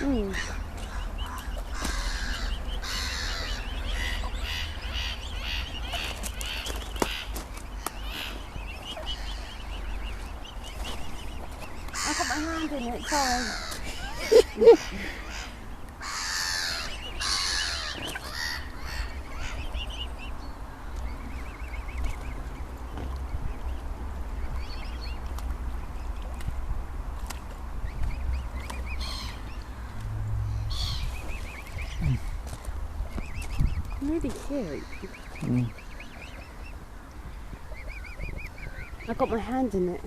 Mm. I got my hand in it, sorry. Really cute. Mm. I got my hand in it.